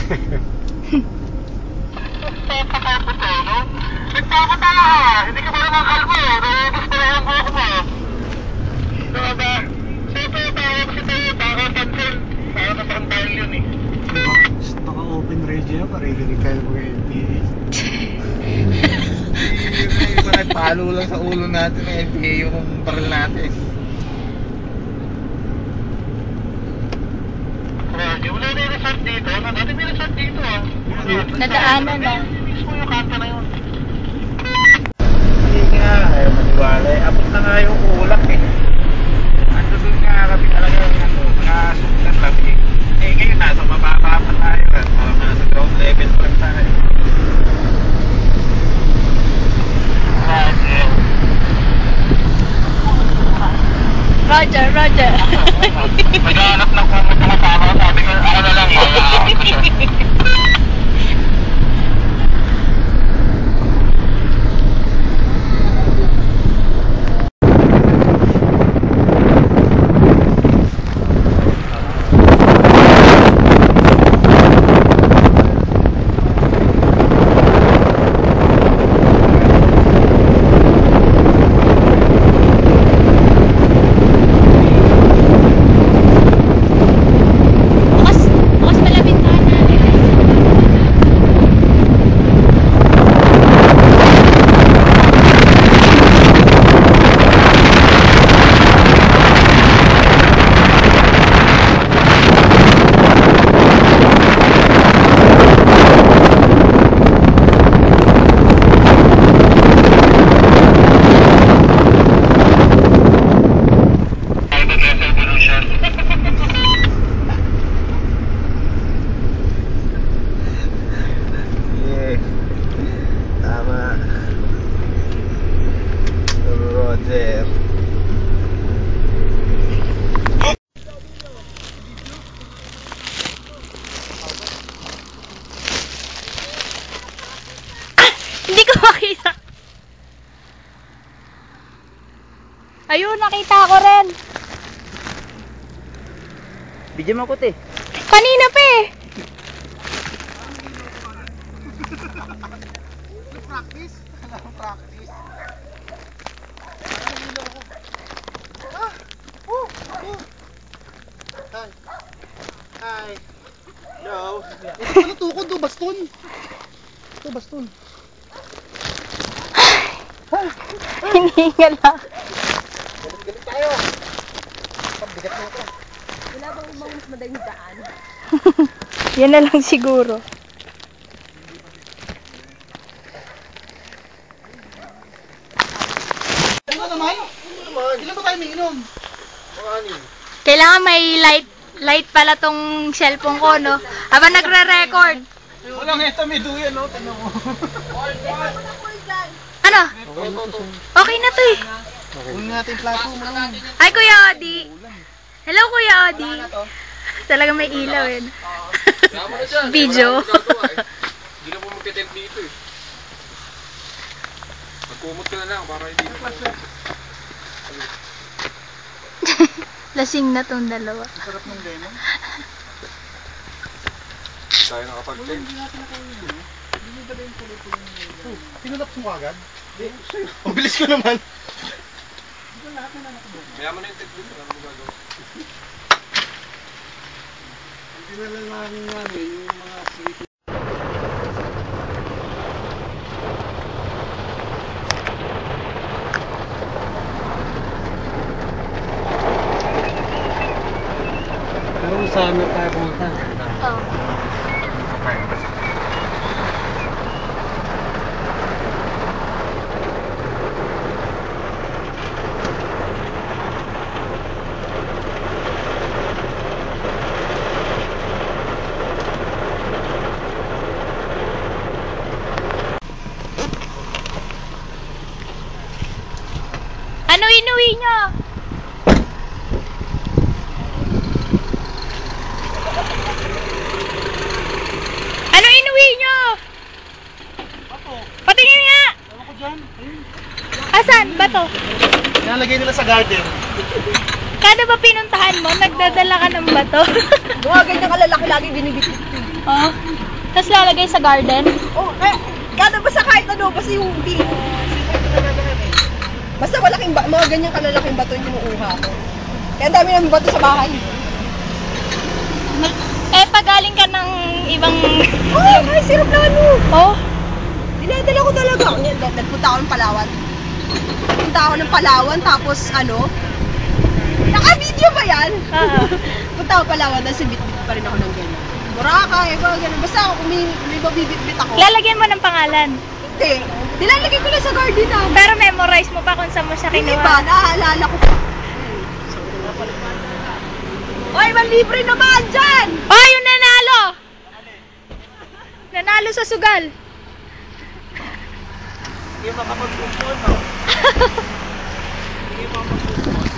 Hindi ka pa naman kalbo eh. Naubos pa na yung buhok mo. Diba? Siyempre, tawag si tayo. Baka pansin. Baka natakang yun eh. Naka-open radio na. Parinig kayo mga NPA. Hindi pa nagpalo lang sa ulo natin ng NPA yung baril natin. Wala na yung resort dito. Dati may resort dito ah. Nadaanan na. Mismo yung kanta na yun. Hindi nga, ayaw maniwala eh. Abot na nga yung ulak eh. Ando doon nga kami talaga nakasuktan lang eh. Eh ngayon nasa mababa pa tayo at nasa ground level pa lang tayo. Roger, Roger. Naghahanap ng kumot na kasama ko. Sabi ko, ako na lang yun. Hindi ko makita. Ayun, nakita ko rin. Bigyan mo ko te. Kanina pa eh. Practice? Alam practice? Hi. Hi. Hello. Ano tukod to? Baston? Ito baston. Hindi nga lang. Galit tayo. Pagbigat mo ito. Wala bang umang mas madaling daan? Yan na lang siguro. Ano naman? Ilan ba tayo may inom? Kailangan may light pala tong cellphone ko, no? Habang nagre-record. Walang ito may duyan, no? Tignan mo. Ano? Okay na to eh. Huwag natin plato mo. Hi, Kuya Odi. Hello, Kuya Odi. Talaga may ilaw eh. Video. Hindi na po magtitent dito eh. Magkumot ka na lang para hindi na Lasing na tong dalawa. Sarap ng lemon. tayo nakapag-tent. Pinulap mo agad? Ang bilis ko naman. Kaya mo na yung tent dito. Alam mo gagawin. Hindi na lang namin yung mga sleeping. Pero sa amin tayo pumunta. Oo. Ano inuwi nyo? Ano inuwi nyo? Bato. Patingin nga! Ano ko dyan? Ayun. Asan? Bato? Nalagay nila sa garden. Kada ba pinuntahan mo, nagdadala ka ng bato? Mga ganyan kalalaki lagi binibitbit. Oh. nilalagay sa garden? Oh, kada basta kahit ano, basta yung hindi. Basta malaking mga ganyang kalalaking bato yung inuuha ko. Kaya ang dami ng bato sa bahay. Eh, pagaling ka ng ibang... Oh, ay, sirap na ano. Oh, Dinadala ko talaga. Nagpunta ako ng Palawan. Punta ako ng Palawan, tapos ano? Naka-video ba yan? Punta ako Palawan, tapos bit-bit pa rin ako ng gano'n. Boracay, gano'n. Basta may mabibit-bit ako. lalagyan mo ng pangalan. Hindi. Nilalagay ko lang sa garden na. Pero memorize mo pa kung saan mo siya Hindi kinuha. ba? Naaalala ko pa. Oy, libre naman dyan! Oh, yung nanalo! Nanalo sa sugal. Hindi makapag-football, no? Hindi makapag-football.